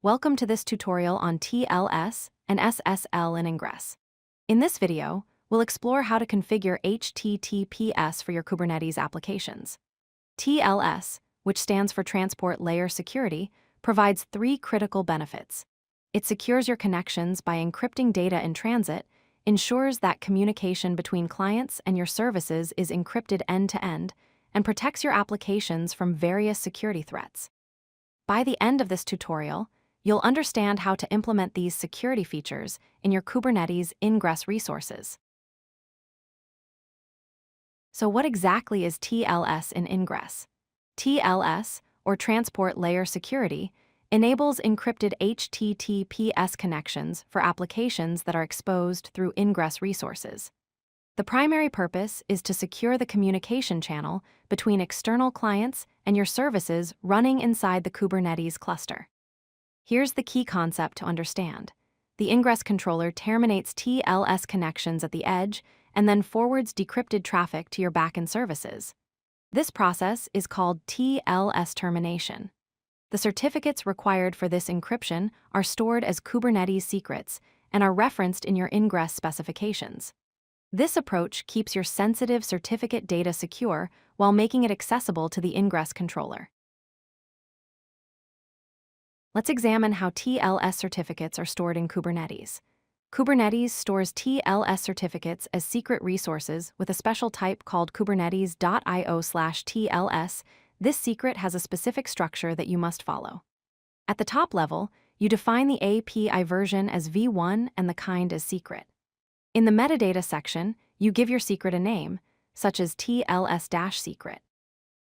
Welcome to this tutorial on TLS and SSL in Ingress. In this video, we'll explore how to configure HTTPS for your Kubernetes applications. TLS, which stands for Transport Layer Security, provides three critical benefits. It secures your connections by encrypting data in transit, ensures that communication between clients and your services is encrypted end-to-end, and protects your applications from various security threats. By the end of this tutorial, you'll understand how to implement these security features in your Kubernetes Ingress resources. So what exactly is TLS in Ingress? TLS, or Transport Layer Security, enables encrypted HTTPS connections for applications that are exposed through Ingress resources. The primary purpose is to secure the communication channel between external clients and your services running inside the Kubernetes cluster. Here's the key concept to understand. The Ingress controller terminates TLS connections at the edge and then forwards decrypted traffic to your backend services. This process is called TLS termination. The certificates required for this encryption are stored as Kubernetes secrets and are referenced in your Ingress specifications. This approach keeps your sensitive certificate data secure while making it accessible to the Ingress controller. Let's examine how TLS certificates are stored in Kubernetes. Kubernetes stores TLS certificates as secret resources with a special type called kubernetes.io/TLS. This secret has a specific structure that you must follow. At the top level, you define the API version as v1 and the kind as secret. In the metadata section, you give your secret a name, such as TLS-secret.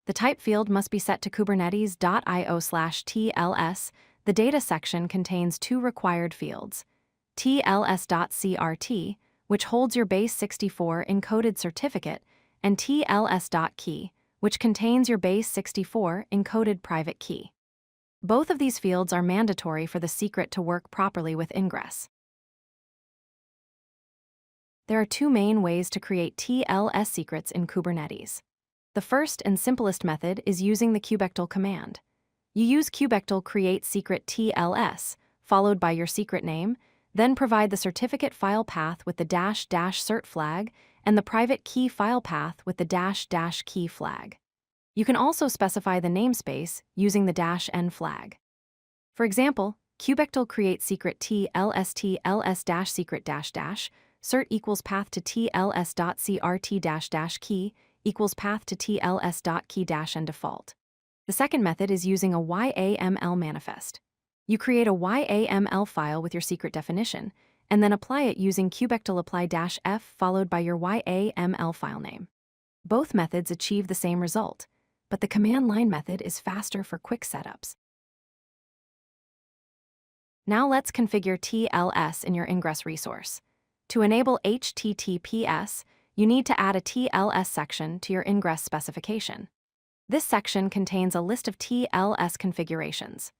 The type field must be set to kubernetes.io/TLS. The data section contains two required fields: TLS.crt, which holds your base64 encoded certificate, and TLS.key, which contains your base64 encoded private key. Both of these fields are mandatory for the secret to work properly with Ingress. There are two main ways to create TLS secrets in Kubernetes. The first and simplest method is using the kubectl command. You use kubectl create secret TLS, followed by your secret name, then provide the certificate file path with the --cert flag and the private key file path with the --key flag. You can also specify the namespace using the -n flag. For example, kubectl create secret TLS-secret cert equals path to TLS.crt-key equals path to TLS.key-and default. The second method is using a YAML manifest. You create a YAML file with your secret definition, and then apply it using kubectl apply-f followed by your YAML file name. Both methods achieve the same result, but the command line method is faster for quick setups. Now let's configure TLS in your Ingress resource. To enable HTTPS, you need to add a TLS section to your Ingress specification. This section contains a list of TLS configurations.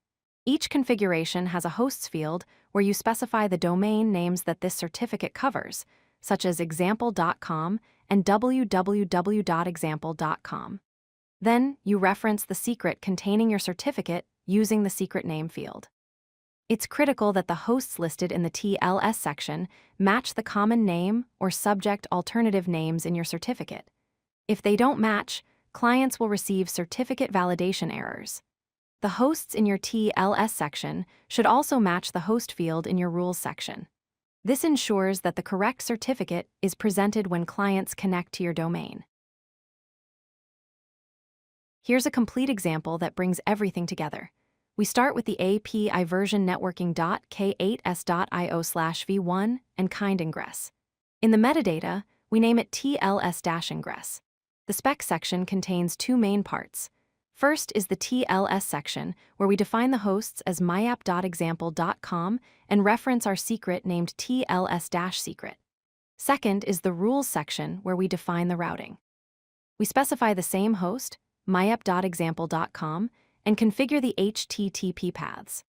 Each configuration has a hosts field where you specify the domain names that this certificate covers, such as example.com and www.example.com. Then, you reference the secret containing your certificate using the secret name field. It's critical that the hosts listed in the TLS section match the common name or subject alternative names in your certificate. If they don't match, clients will receive certificate validation errors. The hosts in your TLS section should also match the host field in your rules section. This ensures that the correct certificate is presented when clients connect to your domain. Here's a complete example that brings everything together. We start with the API version networking.k8s.io/v1 and kind Ingress. In the metadata, we name it TLS-Ingress. The spec section contains two main parts. First is the TLS section, where we define the hosts as myapp.example.com and reference our secret named TLS-secret. Second is the rules section, where we define the routing. We specify the same host, myapp.example.com, and configure the HTTP paths.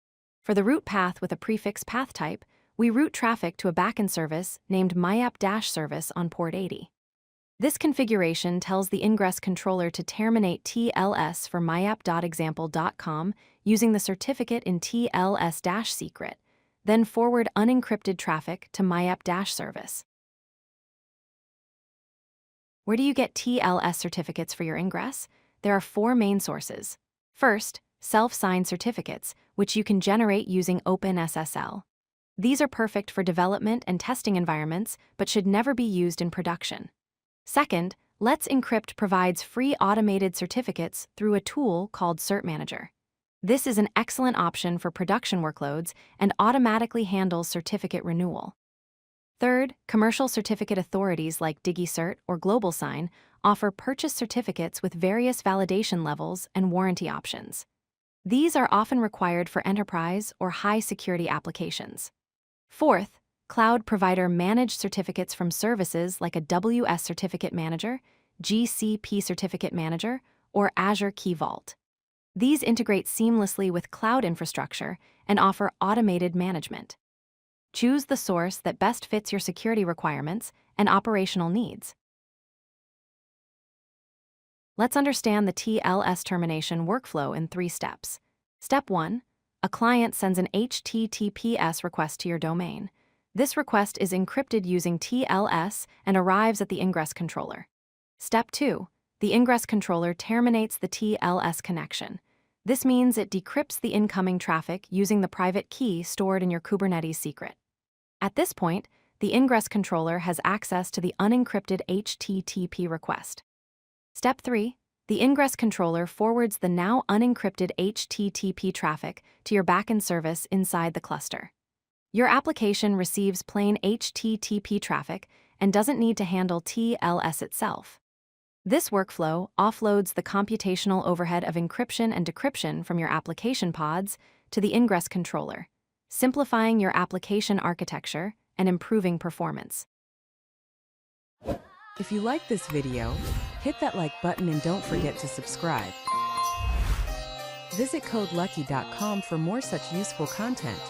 For the route path with a prefix path type, we route traffic to a backend service named myapp-service on port 80. This configuration tells the Ingress controller to terminate TLS for myapp.example.com using the certificate in TLS-secret, then forward unencrypted traffic to myapp-service. Where do you get TLS certificates for your Ingress? There are 4 main sources. First, self-signed certificates, which you can generate using OpenSSL. These are perfect for development and testing environments, but should never be used in production. Second, Let's Encrypt provides free automated certificates through a tool called Cert Manager. This is an excellent option for production workloads and automatically handles certificate renewal. Third, commercial certificate authorities like DigiCert or GlobalSign offer purchase certificates with various validation levels and warranty options. These are often required for enterprise or high-security applications. Fourth, cloud provider managed certificates from services like AWS Certificate Manager, GCP Certificate Manager, or Azure Key Vault. These integrate seamlessly with cloud infrastructure and offer automated management. Choose the source that best fits your security requirements and operational needs. Let's understand the TLS termination workflow in 3 steps. Step 1. A client sends an HTTPS request to your domain. This request is encrypted using TLS and arrives at the Ingress controller. Step 2. The Ingress controller terminates the TLS connection. This means it decrypts the incoming traffic using the private key stored in your Kubernetes secret. At this point, the Ingress controller has access to the unencrypted HTTP request. Step 3. The Ingress controller forwards the now unencrypted HTTP traffic to your backend service inside the cluster. Your application receives plain HTTP traffic and doesn't need to handle TLS itself. This workflow offloads the computational overhead of encryption and decryption from your application pods to the Ingress controller, simplifying your application architecture and improving performance. If you like this video, hit that like button and don't forget to subscribe. Visit codelucky.com for more such useful content.